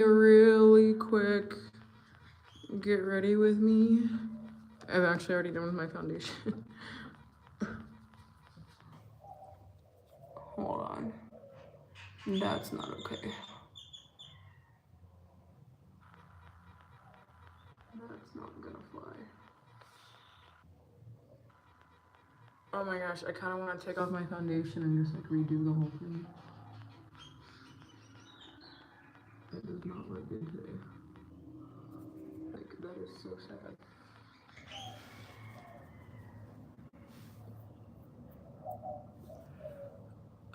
really quick get ready with me. I've actually already done with my foundation. Hold on. That's not okay. That's not gonna fly. Oh my gosh, I kind of want to take off my foundation and just like redo the whole thing. It does not look good today. Like, that is so sad.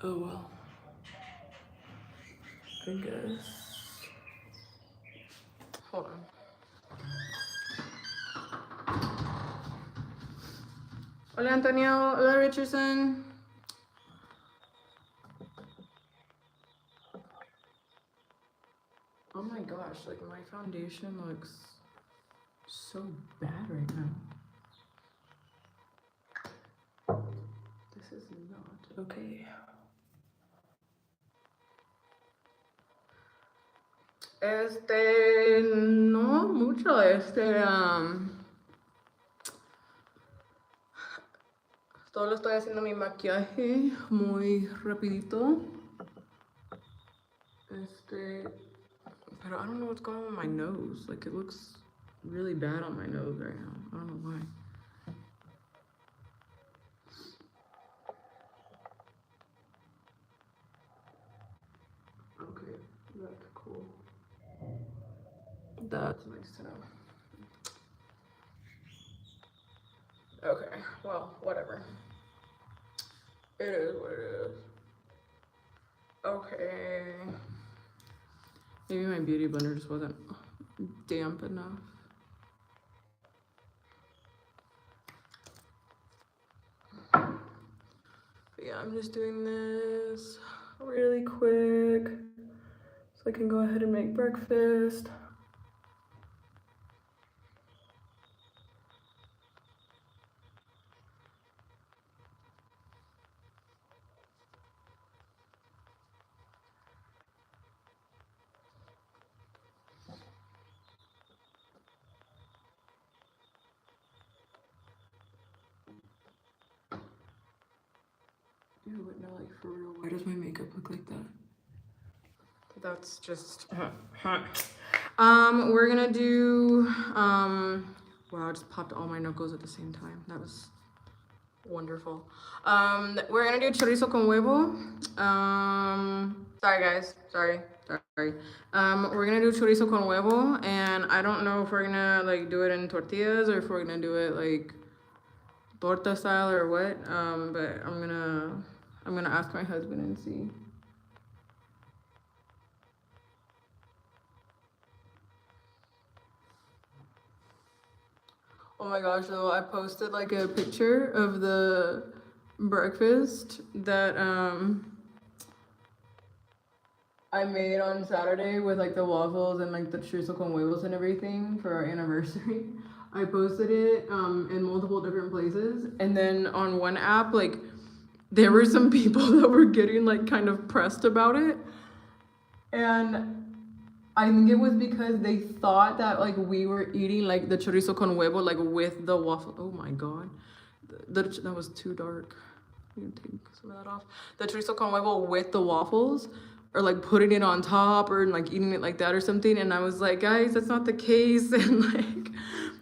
Oh well. I guess. Hold on. Hola Antonio, hola Richardson. Oh my gosh, like my foundation looks so bad right now. This is not okay. No mucho, solo estoy haciendo mi maquillaje muy rapidito. Pero I don't know what's going on with my nose. Like, it looks really bad on my nose right now. I don't know why. Okay, that's cool. That's nice to know. Okay, well, whatever. It is what it is. Okay. Maybe my beauty blender just wasn't damp enough. But yeah, I'm just doing this really quick so I can go ahead and make breakfast. Ew, but no, like for real, why does my makeup look like that? That's just we're gonna do wow, I just popped all my knuckles at the same time. That was wonderful. We're gonna do chorizo con huevo. Sorry guys, sorry. We're gonna do chorizo con huevo, and I don't know if we're gonna like do it in tortillas or if we're gonna do it like torta style or what. But I'm gonna ask my husband and see. Oh my gosh, though, I posted like a picture of the breakfast that I made on Saturday with like the waffles and like the chorizo con huevos and everything for our anniversary. I posted it in multiple different places, and then on one app, like there were some people that were getting like kind of pressed about it, and I think it was because they thought that like we were eating like the chorizo con huevo like with the waffle. Oh my god, that was too dark. I'm gonna take some of that off. The chorizo con huevo with the waffles, or like putting it on top, or like eating it like that or something. And I was like, guys, that's not the case. And like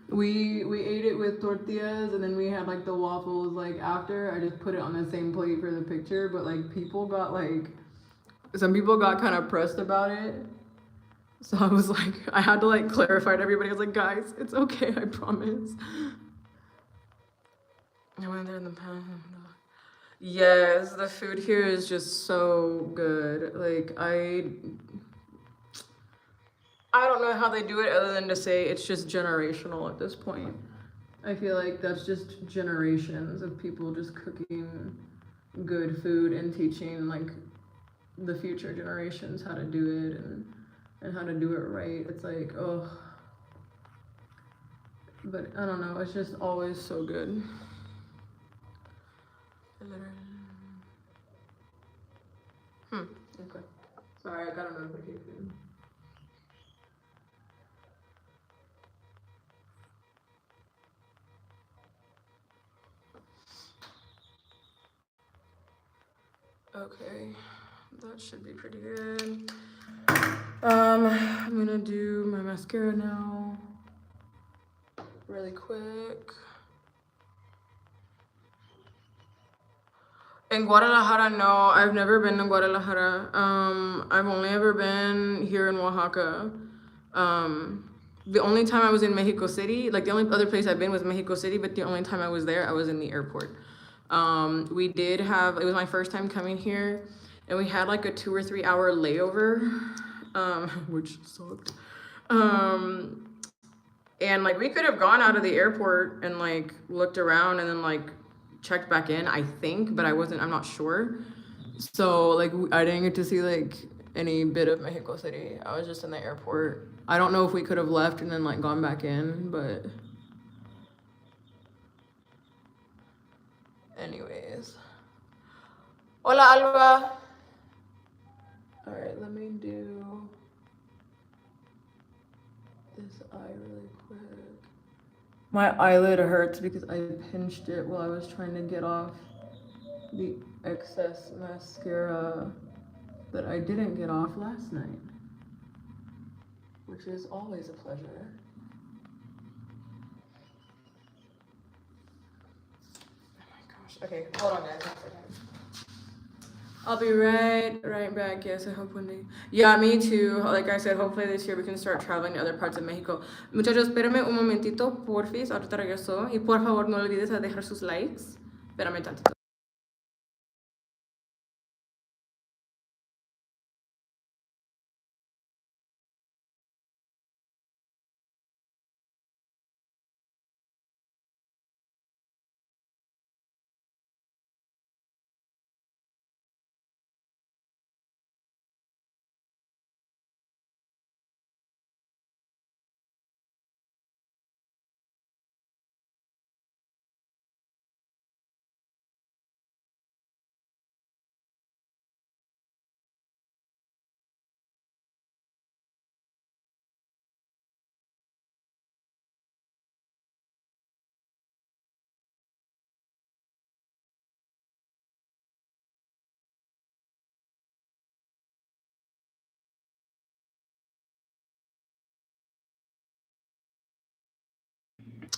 we ate it with tortillas, and then we had like the waffles like after. I just put it on the same plate for the picture, but like some people got kind of pressed about it. So I was like, I had to like clarify to everybody. I was like, guys, it's okay, I promise. I went there in the past. Yes, the food here is just so good. Like I don't know how they do it other than to say it's just generational at this point. I feel like that's just generations of people just cooking good food and teaching like the future generations how to do it and how to do it right. It's like, oh, but I don't know, it's just always so good. Okay. Sorry, I got a notification. Okay, that should be pretty good. I'm gonna do my mascara now, really quick. In Guadalajara, no, I've never been to Guadalajara. I've only ever been here in Oaxaca. The only time I was in Mexico City, like the only other place I've been was Mexico City, but the only time I was there, I was in the airport. We did have, it was my first time coming here, and we had like a 2 or 3 hour layover, which sucked. And like we could have gone out of the airport and like looked around and then like checked back in, I think, but I'm not sure. So like I didn't get to see like any bit of Mexico City. I was just in the airport. I don't know if we could have left and then like gone back in, but anyways. Hola, Alba. All right, let me do this eye really quick. My eyelid hurts because I pinched it while I was trying to get off the excess mascara that I didn't get off last night, which is always a pleasure. Oh my gosh. Okay, hold on guys. I'll be right back. Yes, I hope one day. Yeah, me too. Like I said, hopefully this year we can start traveling to other parts of Mexico. Muchachos, espérame un momentito, porfis. Ahorita regreso. Y por favor, no olvides a dejar sus likes. Espérame tantito.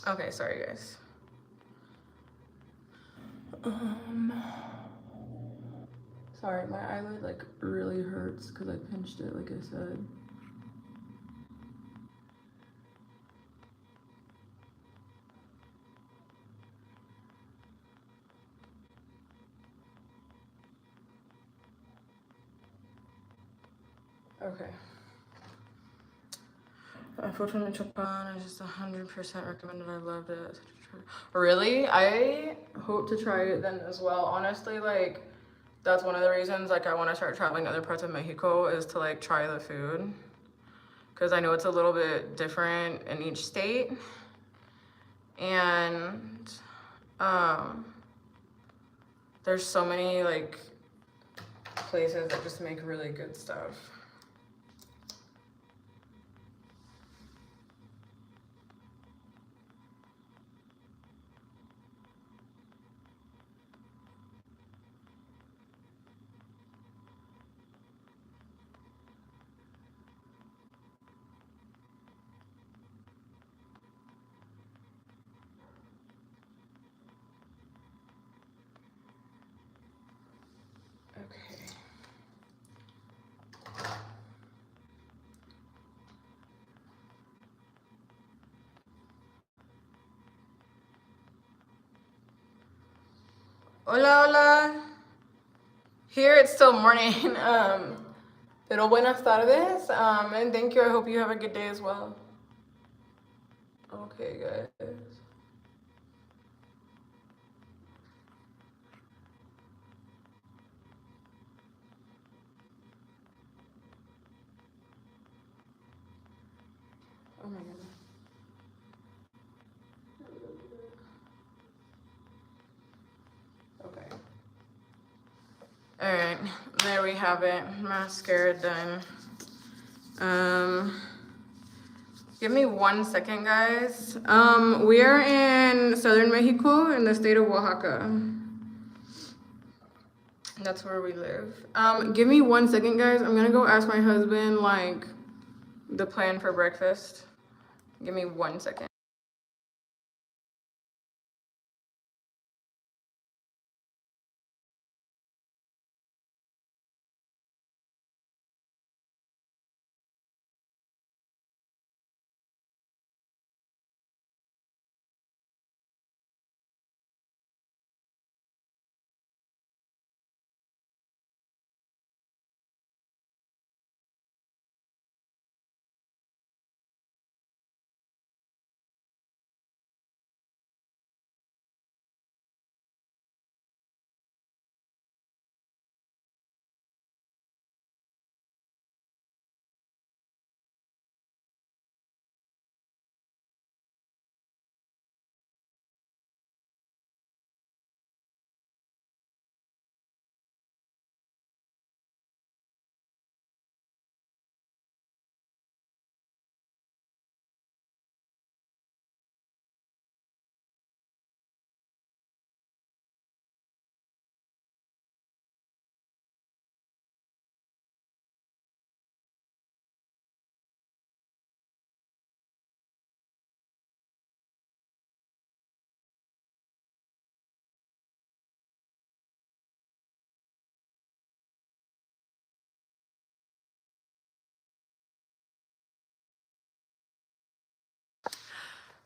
Okay, sorry guys. Sorry, my eyelid like really hurts because I pinched it, like I said. Okay. Unfortunately, Chopin is just 100% recommended. I loved it. Really? I hope to try it then as well. Honestly, like, that's one of the reasons, like, I want to start traveling to other parts of Mexico is to, like, try the food. Because I know it's a little bit different in each state. And, there's so many, like, places that just make really good stuff. Okay. Hola, hola. Here it's still morning. Pero buenas tardes. And thank you. I hope you have a good day as well. Okay, guys. Oh my goodness. Okay. All right, there we have it. Mascara done. Give me 1 second, guys. We are in southern Mexico in the state of Oaxaca. That's where we live. Give me 1 second, guys. I'm gonna go ask my husband like the plan for breakfast. Give me 1 second.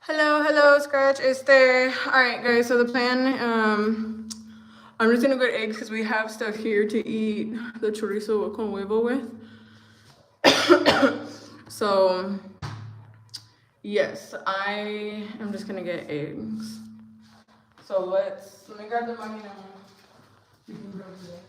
Hello, Scratch. Alright, guys, so the plan, I'm just gonna go to eggs because we have stuff here to eat the chorizo con huevo with. So, yes, I am just gonna get eggs. So let me grab the money now. You can grab it.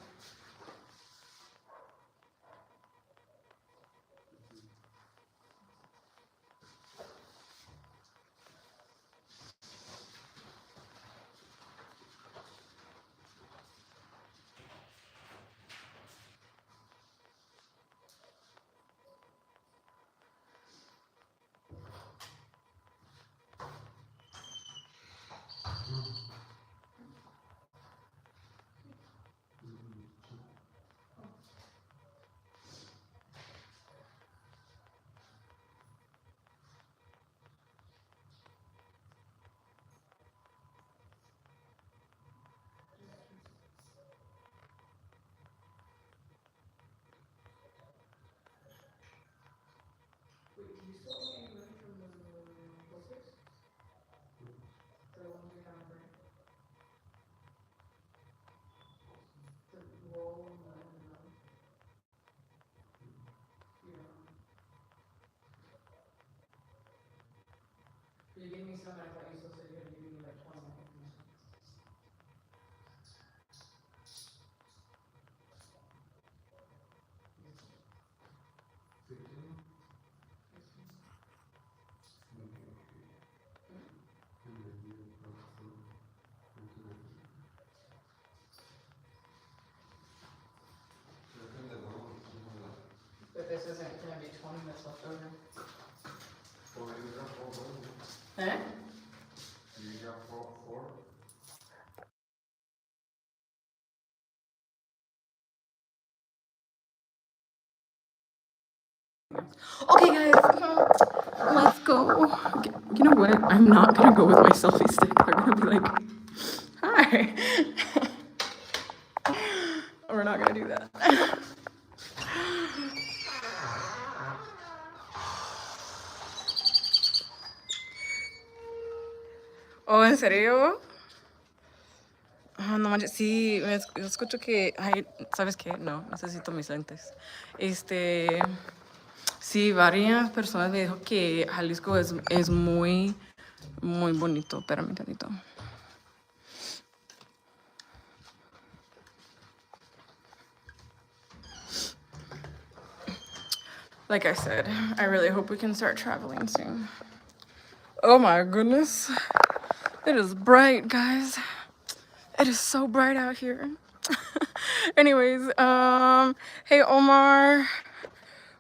You gave me some, I thought you still said you had to give me like 20 minutes. But this isn't gonna be 20 minutes left over. Eh? You got four? Okay, guys, let's go. Okay, you know what? I'm not gonna go with my selfie stick. They're gonna be like, hi. We're not gonna do that. Oh, ¿en serio? Ah, no manches, sí, escucho que, ay, ¿sabes qué? No, necesito mis lentes. Sí, varias personas me dijo que Jalisco es muy, muy bonito. Espérame tantito. Like I said, I really hope we can start traveling soon. Oh my goodness. It is bright, guys. It is so bright out here. Anyways, hey Omar,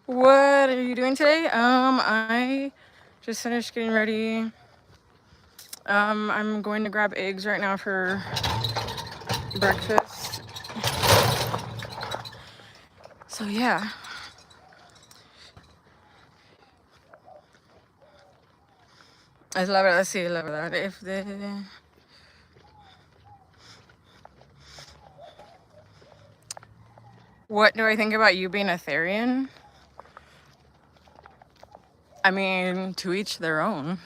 what are you doing today? I just finished getting ready. I'm going to grab eggs right now for breakfast. So yeah. Es la verdad, sí, la verdad. If the... What do I think about you being a therian? I mean, to each their own.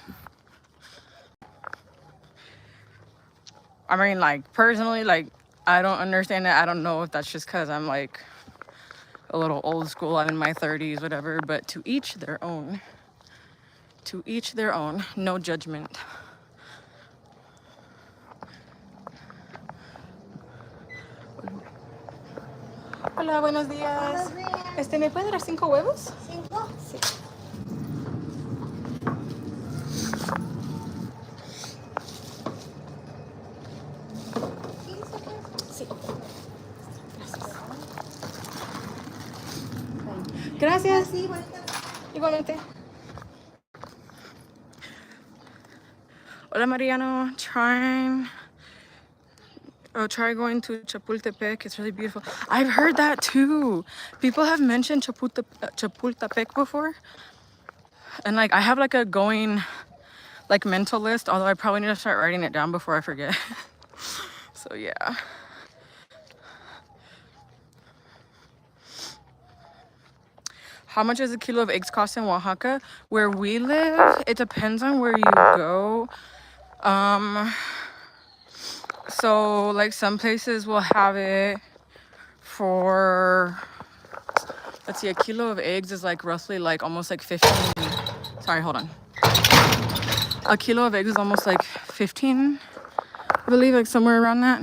I mean, like, personally, like, I don't understand it. I don't know if that's just because I'm, like, a little old school. I'm in my 30s, whatever. But to each their own. To each their own. No judgment. Hola, buenos días. Buenos días. ¿Me puede dar 5 huevos? 5. Sí. Sí. Gracias. Sí, bonita. Igualmente. Hola, Mariano. Try going to Chapultepec. It's really beautiful. I've heard that too. People have mentioned Chapultepec before. And like, I have like a going like mental list, although I probably need to start writing it down before I forget. So yeah. How much does a kilo of eggs cost in Oaxaca? Where we live, it depends on where you go. So like some places will have it for, let's see, a kilo of eggs is like roughly like almost like 15. Sorry, hold on. A kilo of eggs is almost like 15, I believe, like somewhere around that.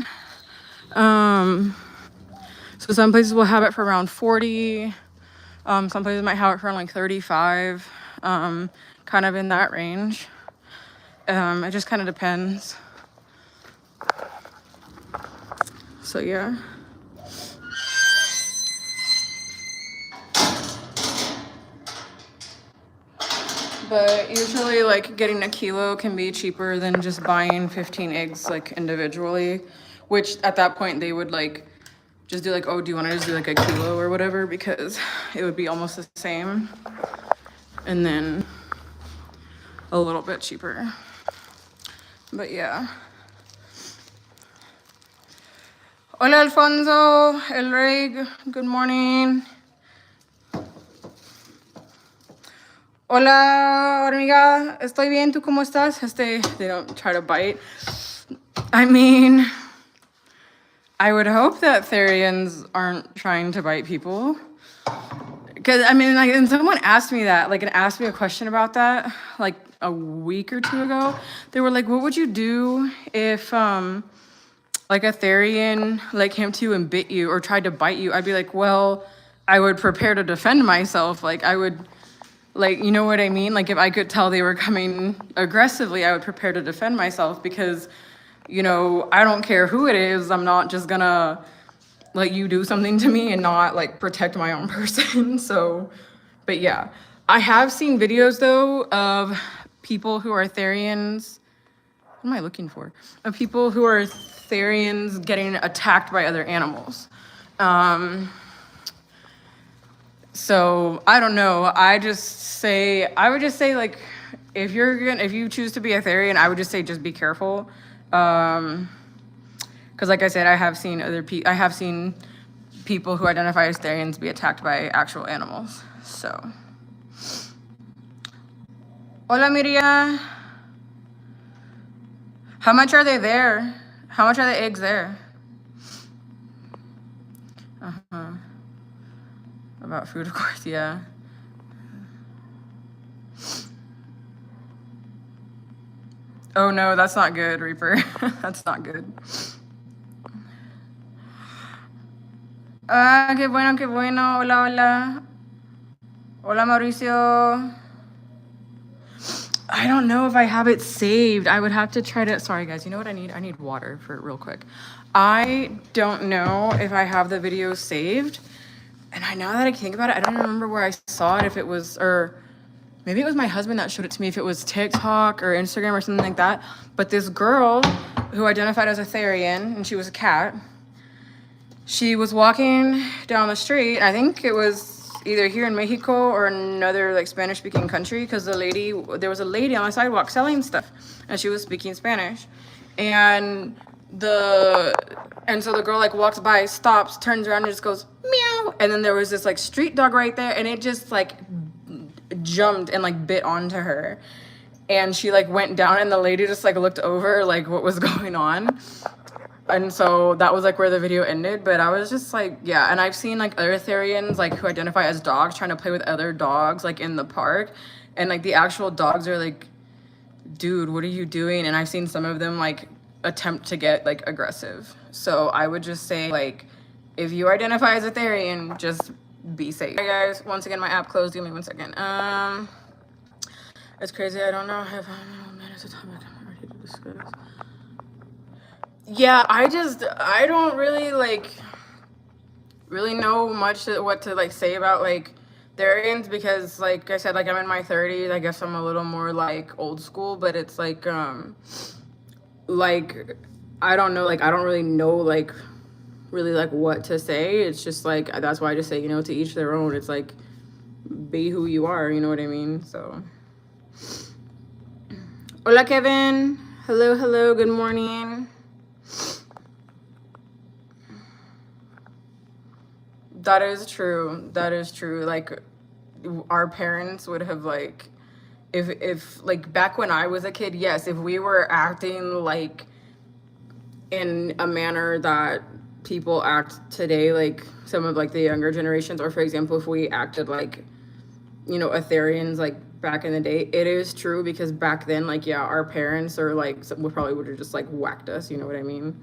So some places will have it for around 40. Some places might have it for like 35, kind of in that range. It just kind of depends. So yeah. But usually like getting a kilo can be cheaper than just buying 15 eggs like individually, which at that point they would like just do like, oh, do you want to just do like a kilo or whatever, because it would be almost the same and then a little bit cheaper. But yeah. Hola, Alfonso, El Rey, good morning. Hola, hormiga, estoy bien, ¿tú cómo estás? They don't try to bite. I mean, I would hope that therians aren't trying to bite people. Because, I mean, like, and someone asked me that, like, and asked me a question about that, like, a week or two ago. They were like, what would you do if, like, a therian, like, came to you and bit you or tried to bite you? I'd be like, well, I would prepare to defend myself. Like, I would, like, you know what I mean? Like, if I could tell they were coming aggressively, I would prepare to defend myself because, you know, I don't care who it is. I'm not just gonna let you do something to me and not like protect my own person. So, but yeah, I have seen videos though of people who are therians. What am I looking for? Of people who are therians getting attacked by other animals. So I don't know. I would just say like, if you choose to be a therian, I would just say just be careful. Because like I said, I have seen people who identify as therians be attacked by actual animals. So, hola Miria. How much are they there? How much are the eggs there? About food, of course, yeah. Oh no, that's not good, Reaper. That's not good. Ah, qué bueno, qué bueno. Hola, hola. Hola, Mauricio. I don't know if I have it saved. I would have to try to, sorry guys, you know what I need? I need water for it real quick. I don't know if I have the video saved. And now that I think about it, I don't remember where I saw it, if it was, or maybe it was my husband that showed it to me, if it was TikTok or Instagram or something like that. But this girl who identified as a therian, and she was a cat, she was walking down the street. I think it was either here in Mexico or another like Spanish speaking country, because there was a lady on the sidewalk selling stuff and she was speaking Spanish. And so the girl like walks by, stops, turns around and just goes meow. And then there was this like street dog right there, and it just like jumped and like bit onto her. And she like went down, and the lady just like looked over like what was going on. And so that was like where the video ended. But I was just like, yeah. And I've seen like other therians like who identify as dogs trying to play with other dogs like in the park, and like the actual dogs are like, dude, what are you doing? And I've seen some of them like attempt to get like aggressive. So I would just say, like, if you identify as a therian, just be safe. Hey guys, once again my app closed. Give me 1 second. It's crazy. I don't know if minutes of topic I'm ready to discuss. Yeah, I don't really know much what to like say about like therians, because like I said, like I'm in my 30s. I guess I'm a little more like old school, but it's like I don't know, like I don't really know like really like what to say. It's just like, that's why I just say, you know, to each their own. It's like, be who you are, you know what I mean? So hola Kevin, hello, good morning. That is true. Like our parents would have like, if like back when I was a kid, yes, if we were acting like in a manner that people act today, like some of like the younger generations, or for example, if we acted like, you know, Atherians like back in the day, it is true, because back then, like, yeah, our parents or like we probably would have just like whacked us, you know what I mean?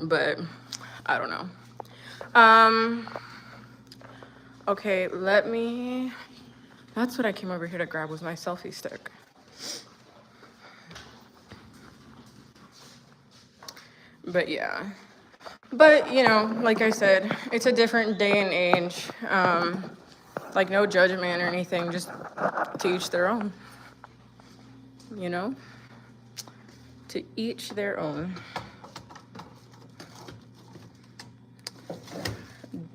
But I don't know. Okay, that's what I came over here to grab, was my selfie stick. But yeah, but you know, like I said, it's a different day and age. Like no judgment or anything, just to each their own, you know, to each their own.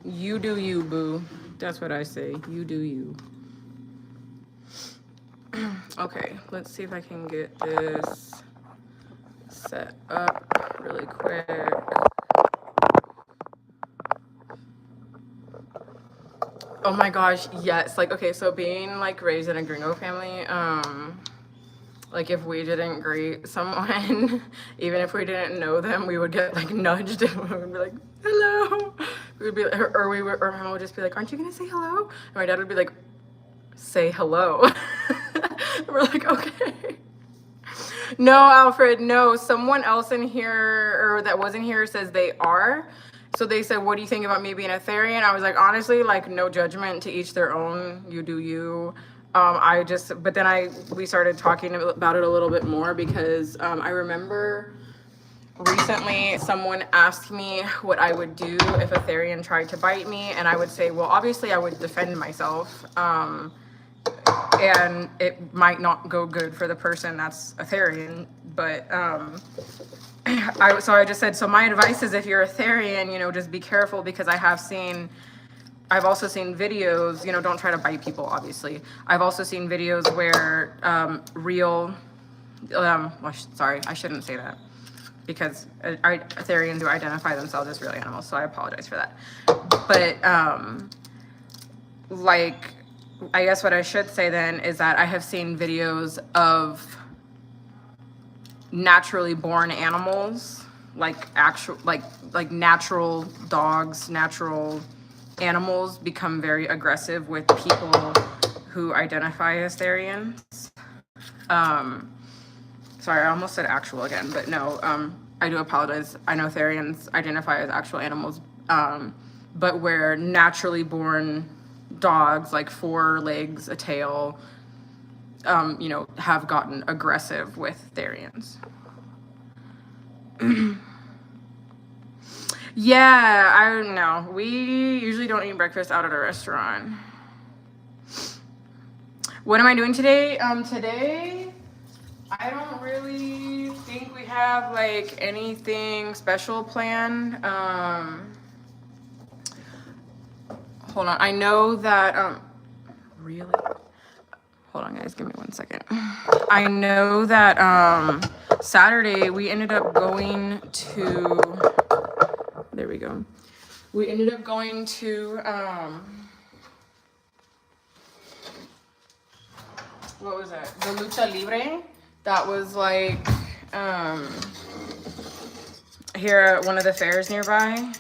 You do you, boo. That's what I say. You do you. Okay, let's see if I can get this set up really quick. Oh my gosh, yes. Like, okay, so being like raised in a Gringo family, like if we didn't greet someone, even if we didn't know them, we would get like nudged and we would be like, hello. We would be, or my mom would just be like, aren't you gonna say hello? And my dad would be like, say hello. We're like, okay. No, Alfred, no. Someone else in here, or that wasn't here, says they are. So they said, what do you think about me being a therian? I was like, honestly, like no judgment, to each their own. You do you. But then we started talking about it a little bit more, because I remember recently someone asked me what I would do if a therian tried to bite me, and I would say, well, obviously I would defend myself, and it might not go good for the person that's a therian, but so I just said, so my advice is, if you're a therian, you know, just be careful, because I've also seen videos, you know, don't try to bite people, obviously. I've also seen videos where sorry, I shouldn't say that, because therians do identify themselves as real animals, so I apologize for that. But like, I guess what I should say then is that I have seen videos of naturally born animals, like actual, like natural dogs, natural animals become very aggressive with people who identify as therians. Sorry, I almost said actual again, but no, I do apologize. I know therians identify as actual animals, but where naturally born dogs, like 4 legs, a tail, you know, have gotten aggressive with therians. Yeah, I don't know. We usually don't eat breakfast out at a restaurant. What am I doing today? Today, I don't really think we have like anything special planned. Hold on. I know that really? Hold on guys, give me 1 second. I know that Saturday we ended up going to, there we go. We ended up going to what was that? The Lucha Libre. That was like here at one of the fairs nearby.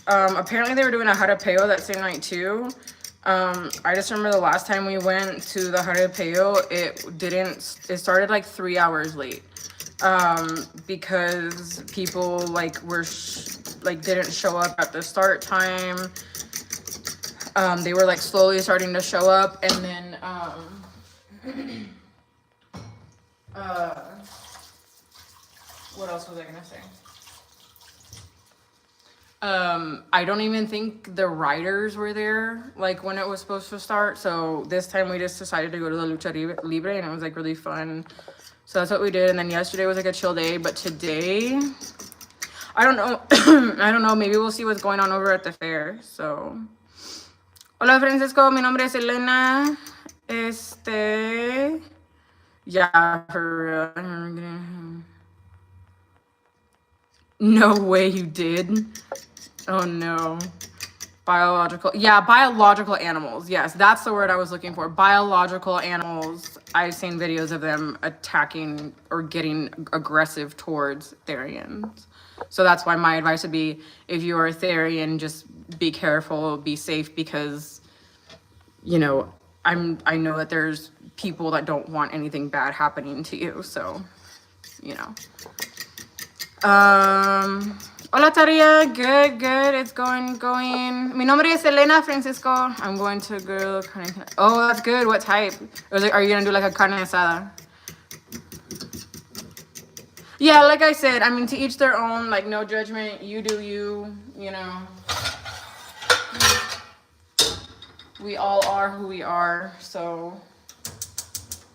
Apparently they were doing a jaripeo that same night too. I just remember the last time we went to the jaripeo, it started like 3 hours late. Because people like were didn't show up at the start time. They were like slowly starting to show up, and then what else was I gonna say? I don't even think the riders were there like when it was supposed to start. So this time we just decided to go to the Lucha Libre, and it was like really fun. So that's what we did. And then yesterday was like a chill day, but today, I don't know. I don't know. Maybe we'll see what's going on over at the fair. So, hola Francisco, mi nombre es Elena. Yeah, for real. No way you did. Oh no. Biological animals. Yes, that's the word I was looking for. Biological animals. I've seen videos of them attacking or getting aggressive towards therians. So that's why my advice would be, if you're a therian, just be careful, be safe, because, you know, I know that there's people that don't want anything bad happening to you. So, you know. Hola Taria, good. It's going. Mi nombre es Elena Francisco. I'm going to grill carne. Oh, that's good. What type? Are you gonna do like a carne asada? Yeah, like I said, I mean, to each their own. Like, no judgment. You do you. You know. We all are who we are. So.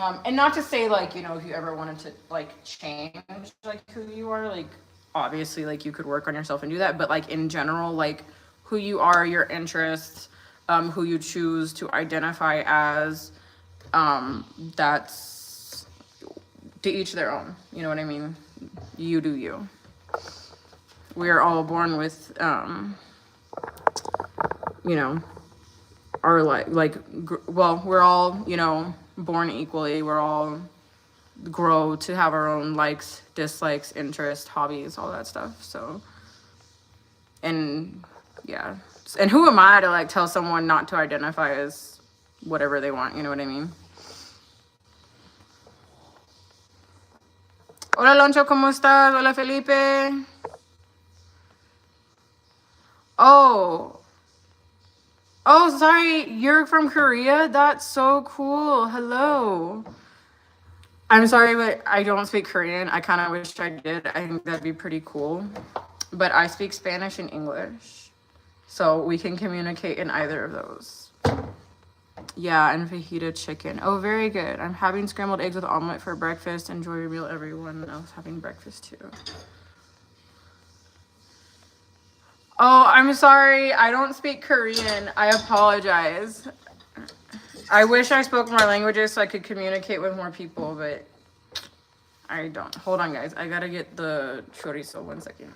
And not to say, like, you know, if you ever wanted to like change like who you are, like, obviously, like, you could work on yourself and do that, but like in general, like, who you are, your interests, who you choose to identify as, that's to each their own. You know what I mean? You do you. We are all born with you know, our well, we're all, you know, born equally. We're all grow to have our own likes, dislikes, interests, hobbies, all that stuff. So, and yeah, and who am I to like tell someone not to identify as whatever they want? You know what I mean? Hola Loncho, ¿cómo estás? Hola Felipe. Oh, sorry, you're from Korea? That's so cool. Hello. I'm sorry, but I don't speak Korean. I kind of wish I did. I think that'd be pretty cool. But I speak Spanish and English. So we can communicate in either of those. Yeah, and fajita chicken. Oh, very good. I'm having scrambled eggs with omelet for breakfast. Enjoy your meal, everyone. I was having breakfast too. Oh, I'm sorry. I don't speak Korean. I apologize. I wish I spoke more languages so I could communicate with more people, but I don't. Hold on, guys. I gotta get the chorizo. 1 second.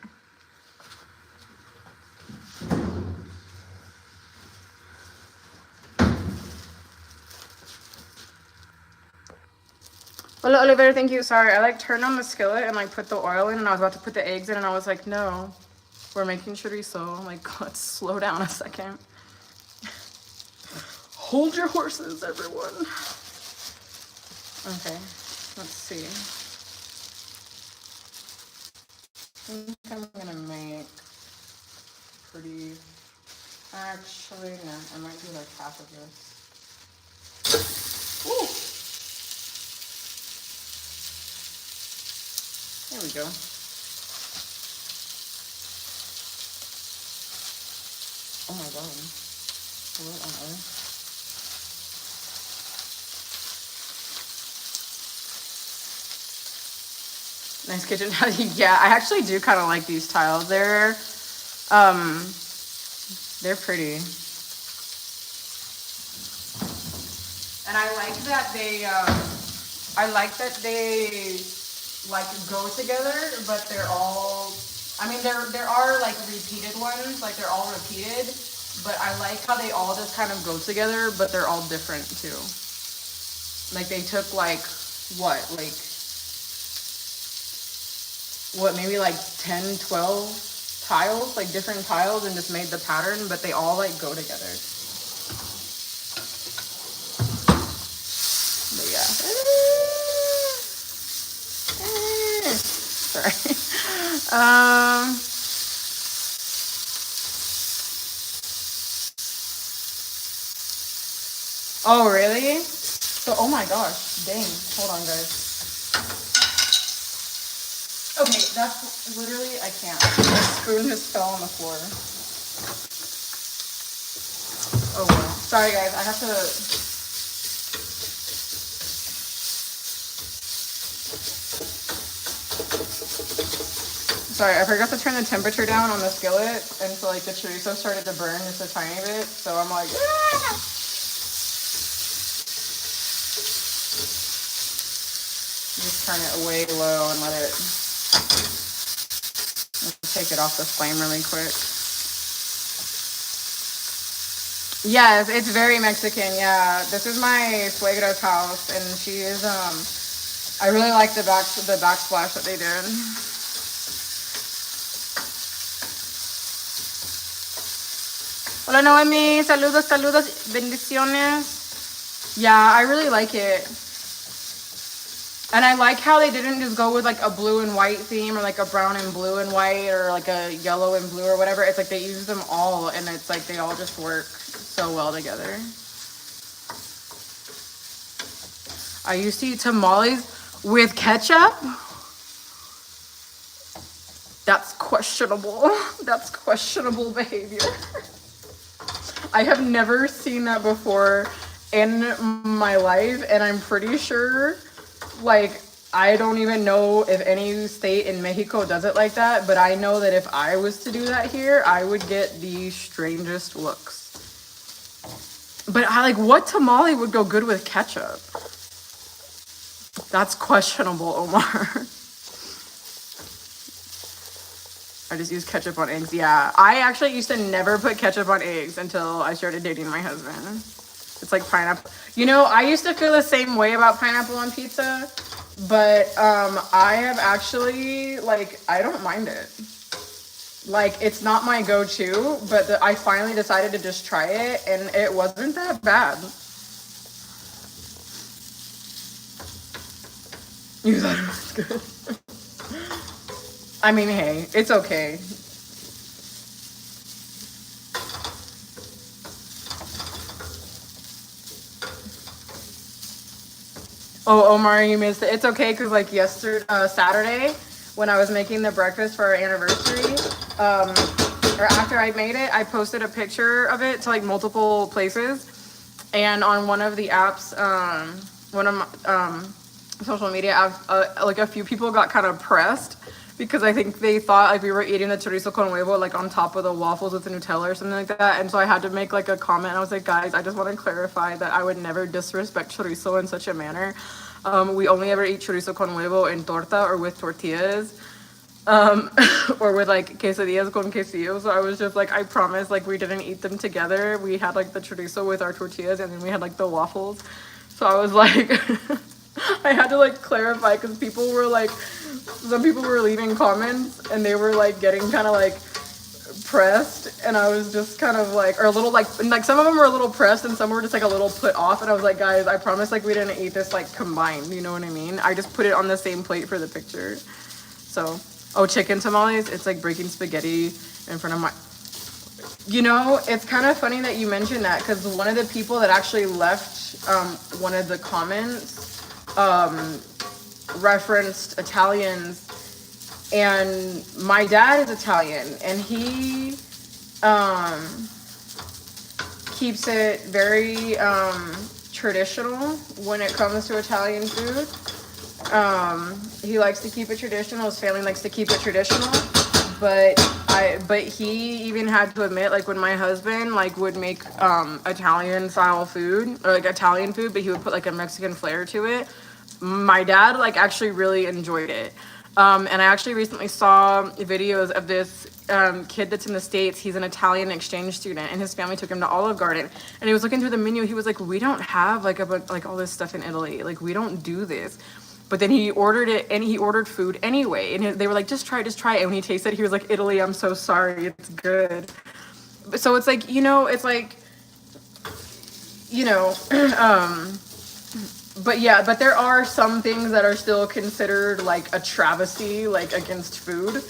Hola, Oliver. Thank you. Sorry, I like turned on the skillet and like put the oil in, and I was about to put the eggs in, and I was like, no, we're making chorizo. I'm like, let's slow down a second. Hold your horses, everyone. Okay, let's see. I think I'm gonna make pretty. Actually, no, I might do like half of this. Ooh. There we go. Oh my god. What on earth? Nice kitchen. Yeah, I actually do kind of like these tiles. They're pretty. And I like that they like go together, but they're all, I mean, there are like repeated ones, like they're all repeated, but I like how they all just kind of go together, but they're all different too. Like they took like maybe like 10, 12 tiles, like different tiles, and just made the pattern, but they all like go together. But yeah. Sorry. Oh really? So, oh my gosh, dang. Hold on, guys. Okay, that's literally, I can't. My spoon just fell on the floor. Oh well. Sorry guys, I have to. Sorry, I forgot to turn the temperature down on the skillet, and so like the chorizo started to burn just a tiny bit, so I'm like, ah! Just turn it way low and let it, take it off the flame really quick. Yes, it's very Mexican. Yeah, this is my suegra's house, and she is. I really like the backsplash that they did. Hola Noemi, saludos, bendiciones. Yeah, I really like it. And I like how they didn't just go with like a blue and white theme, or like a brown and blue and white, or like a yellow and blue or whatever. It's like they use them all, and it's like they all just work so well together. I used to eat tamales with ketchup. That's questionable. That's questionable behavior. I have never seen that before in my life, and I'm pretty sure, like, I don't even know if any state in Mexico does it like that, but I know that if I was to do that here, I would get the strangest looks. But I like, what tamale would go good with ketchup? That's questionable, Omar. I just use ketchup on eggs. Yeah, I actually used to never put ketchup on eggs until I started dating my husband. It's like pineapple. You know, I used to feel the same way about pineapple on pizza, but I have actually, like, I don't mind it. Like, it's not my go-to, but I finally decided to just try it, and it wasn't that bad. You thought it was good? I mean, hey, it's okay. Oh, Omar, you missed it. It's okay, because like Saturday, when I was making the breakfast for our anniversary, or after I made it, I posted a picture of it to like multiple places, and on one of the apps, one of my social media apps, like a few people got kind of pressed because I think they thought like we were eating the chorizo con huevo like on top of the waffles with the Nutella or something like that, and so I had to make like a comment. I was like, guys, I just want to clarify that I would never disrespect chorizo in such a manner. We only ever eat chorizo con huevo in torta or with tortillas, or with like quesadillas con quesillo. So I was just like, I promise, like we didn't eat them together. We had like the chorizo with our tortillas, and then we had like the waffles. So I was like, I had to like clarify, because people were like, some people were leaving comments and they were like getting kind of like pressed, and I was just kind of like, or a little like some of them were a little pressed and some were just like a little put off, and I was like, guys, I promise, like we didn't eat this like combined, you know what I mean? I just put it on the same plate for the picture. So, oh, chicken tamales, it's like breaking spaghetti in front of my, you know, it's kind of funny that you mentioned that, because one of the people that actually left one of the comments referenced Italians, and my dad is Italian, and he keeps it very traditional when it comes to Italian food. He likes to keep it traditional. His family likes to keep it traditional. But he even had to admit, like, when my husband like would make Italian style food or like Italian food, but he would put like a Mexican flair to it. My dad like actually really enjoyed it. And I actually recently saw videos of this kid that's in the States. He's an Italian exchange student, and his family took him to Olive Garden. And he was looking through the menu. He was like, "We don't have like all this stuff in Italy. Like, we don't do this." But then he ordered it, and he ordered food anyway. And they were like, just try it. And when he tasted it, he was like, "Italy, I'm so sorry. It's good." So it's like, it's like, but yeah, but there are some things that are still considered like a travesty, like against food.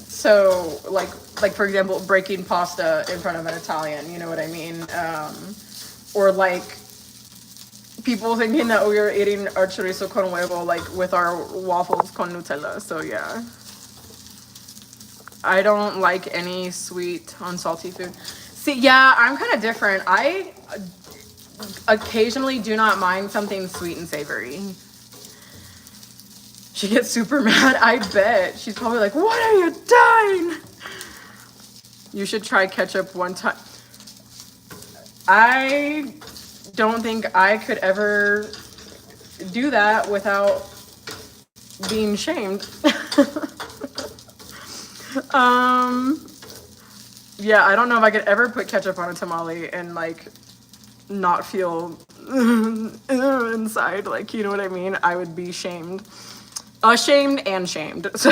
So like for example, breaking pasta in front of an Italian, you know what I mean? Or like people thinking that we were eating our chorizo con huevo, like with our waffles con Nutella. So yeah, I don't like any sweet on salty food. See, yeah, I'm kind of different. I occasionally do not mind something sweet and savory. She gets super mad, I bet. She's probably like, "What are you doing?" You should try ketchup one time. I don't think I could ever do that without being shamed. Yeah, I don't know if I could ever put ketchup on a tamale and like not feel inside, like, you know what I mean? I would be shamed. Ashamed and shamed. So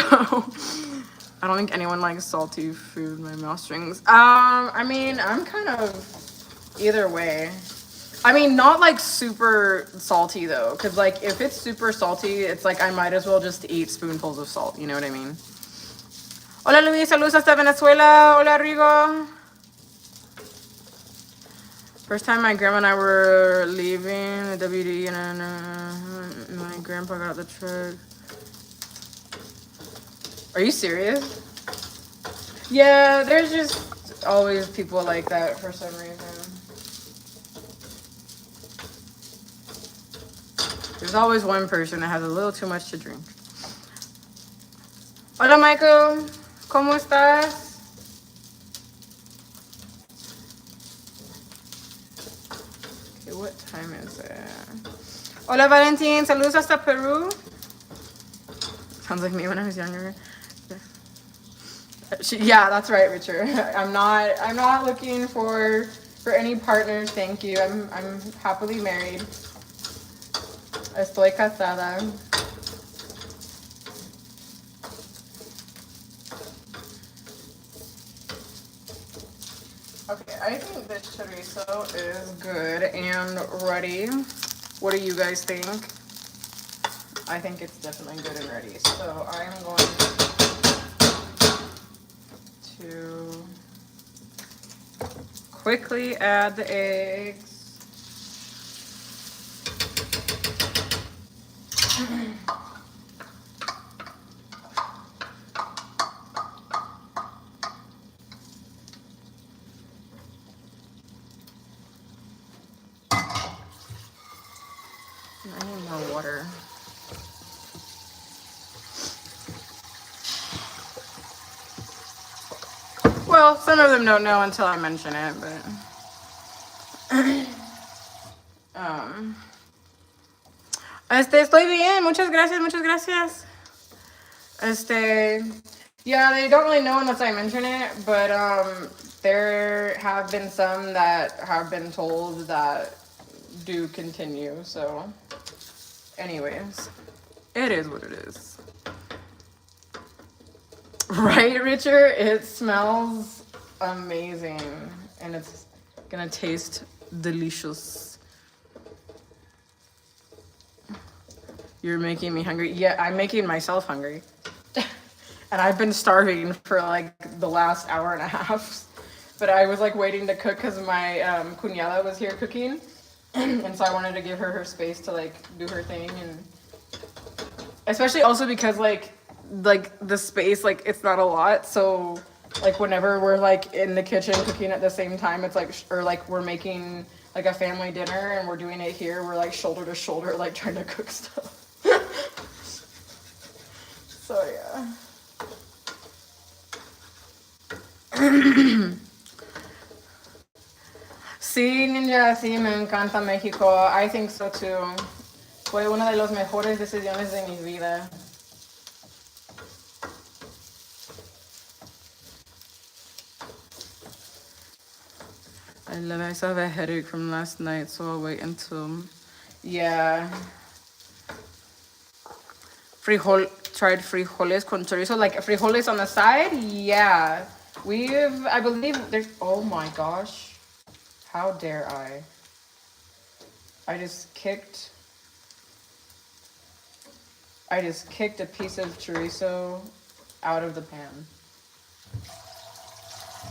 I don't think anyone likes salty food. My mouth strings. I mean, I'm kind of either way. I mean, not like super salty though, because like if it's super salty, it's like I might as well just eat spoonfuls of salt. You know what I mean? Hola Luis, saludos hasta Venezuela. Hola Rigo. First time my grandma and I were leaving the WD, and my grandpa got the truck. Are you serious? Yeah, there's just always people like that for some reason. There's always one person that has a little too much to drink. Hola Michael, ¿cómo estás? Okay, what time is it? Hola Valentin, saludos hasta Peru. Sounds like me when I was younger. Yeah, that's right, Richard. I'm not looking for any partners. Thank you. I'm happily married. Estoy casada. Okay, I think this chorizo is good and ready. What do you guys think? I think it's definitely good and ready. So I'm going to quickly add the eggs. I need more water. Well, some of them don't know until I mention it, but estoy bien. Muchas gracias, muchas gracias. Yeah, they don't really know unless I mention it, but there have been some that have been told that do continue, so anyways, it is what it is. Right, Richard? It smells amazing, and it's gonna taste delicious. You're making me hungry. Yeah, I'm making myself hungry. And I've been starving for like the last hour and a half. But I was like waiting to cook because my cuñada was here cooking. And so I wanted to give her her space to like do her thing, and especially also because like the space, like it's not a lot, so Like whenever we're like in the kitchen cooking at the same time, it's like, or like we're making like a family dinner and we're doing it here, we're like shoulder to shoulder, like trying to cook stuff. So yeah. Sí, Ninja, sí, me encanta México. I think so too. Fue una de las mejores decisiones de mi vida. I love it. I still have a headache from last night, so I'll wait until... Yeah. Tried frijoles con chorizo, like frijoles on the side? Yeah. I believe there's... Oh my gosh. How dare I? I just kicked a piece of chorizo out of the pan.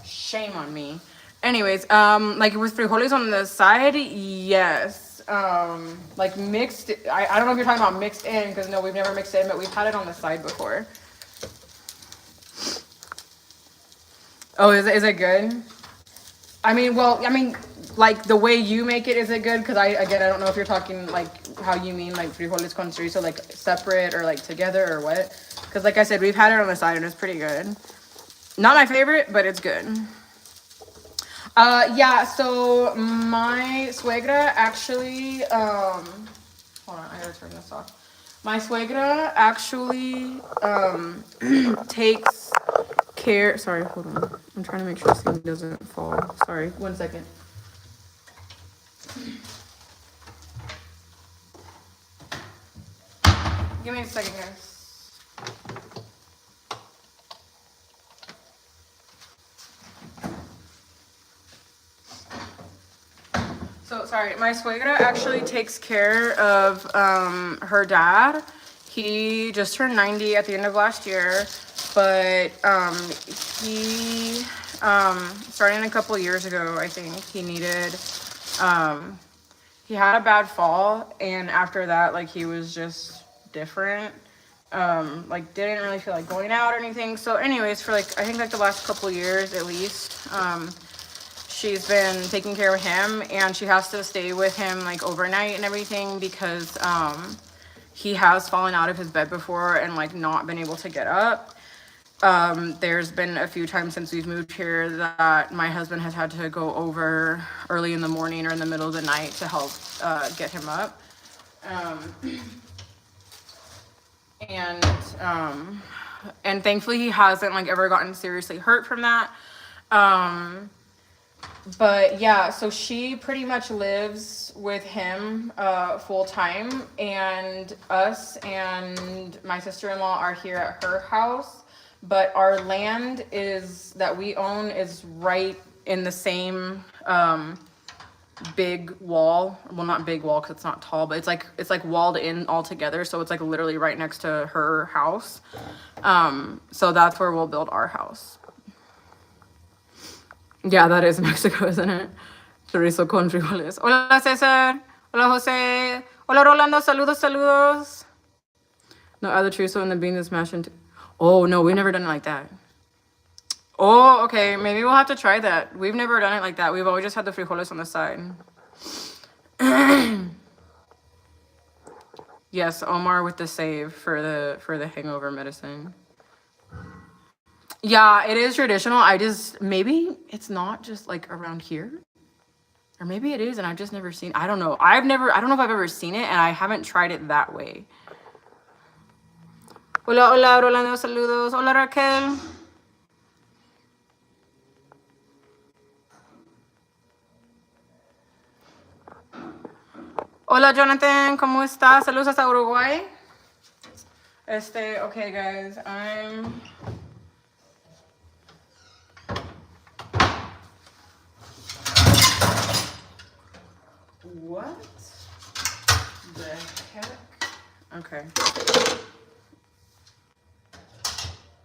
Shame on me. Anyways, like with frijoles on the side, yes. Like mixed, I don't know if you're talking about mixed in, because no, we've never mixed in, but we've had it on the side before. Oh, is it good? I mean, like the way you make it, is it good? Because I don't know if you're talking like how you mean like frijoles con chorizo, like separate or like together or what. Because like I said, we've had it on the side and it's pretty good. Not my favorite, but it's good. Yeah, so my suegra actually, hold on, I gotta turn this off. My suegra actually, takes care, sorry, hold on. I'm trying to make sure this thing doesn't fall. Sorry, 1 second. Give me a second, guys. So sorry, my suegra actually takes care of her dad. He just turned 90 at the end of last year, but he starting a couple years ago, I think he needed he had a bad fall, and after that, like he was just different. Like didn't really feel like going out or anything. So anyways, for like I think like the last couple years at least, she's been taking care of him, and she has to stay with him like overnight and everything because he has fallen out of his bed before and like not been able to get up. There's been a few times since we've moved here that my husband has had to go over early in the morning or in the middle of the night to help get him up. And thankfully he hasn't like ever gotten seriously hurt from that. But yeah, so she pretty much lives with him full time, and us and my sister-in-law are here at her house, but our land is that we own is right in the same big wall. Well, not big wall because it's not tall, but it's like walled in all together, so it's like literally right next to her house. So that's where we'll build our house. Yeah, that is Mexico, isn't it? Chorizo con frijoles. Hola, César. Hola, Jose. Hola, Rolando. Saludos, saludos. No, add the chorizo and the beans and smash into... Oh, no, we've never done it like that. Oh, okay. Maybe we'll have to try that. We've never done it like that. We've always just had the frijoles on the side. Yes, Omar with the save for the hangover medicine. Yeah, it is traditional. Maybe it's not just like around here. Or maybe it is and I've just never seen. I don't know. I don't know if I've ever seen it and I haven't tried it that way. Hola, hola, Rolando, saludos. Hola, Raquel. Hola, Jonathan, ¿cómo estás? Saludos hasta Uruguay. Okay, guys, What the heck? Okay.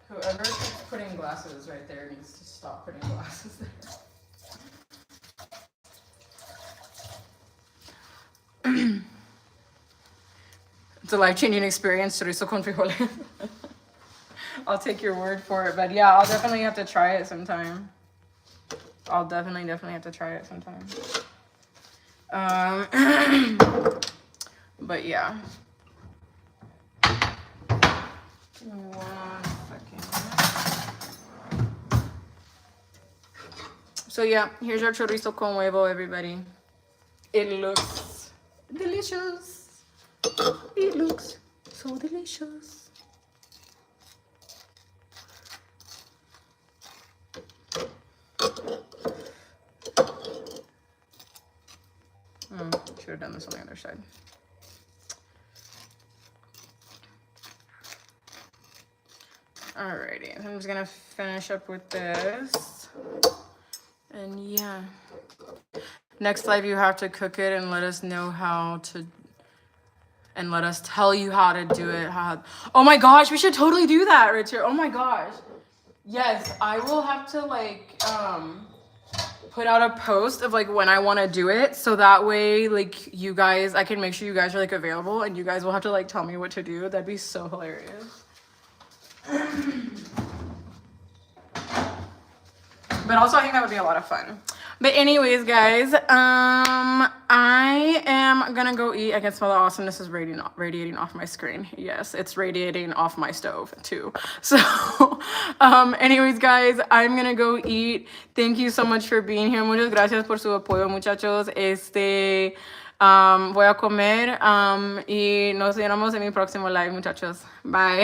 Whoever keeps putting glasses right there needs to stop putting glasses there. It's a life-changing experience, chorizo con frijoles. I'll take your word for it. But yeah, I'll definitely have to try it sometime. I'll definitely have to try it sometime. But yeah. Give me 1 second. So yeah, here's our chorizo con huevo, everybody. It looks delicious. It looks so delicious. Should have done this on the other side. Alrighty, I'm just gonna finish up with this. And yeah. Next live you have to cook it and let us know how to, and let us tell you how to do it. Oh my gosh, we should totally do that, Richard. Oh my gosh. Yes, I will have to like put out a post of like when I want to do it, so that way like you guys, I can make sure you guys are like available and you guys will have to like tell me what to do. That'd be so hilarious. But also I think that would be a lot of fun. But anyways, guys, I am gonna go eat. I can smell the awesomeness is radiating off my screen. Yes, it's radiating off my stove too. So, anyways, guys, I'm gonna go eat. Thank you so much for being here. Muchas gracias por su apoyo, muchachos. Voy a comer y nos vemos en mi próximo live, muchachos. Bye.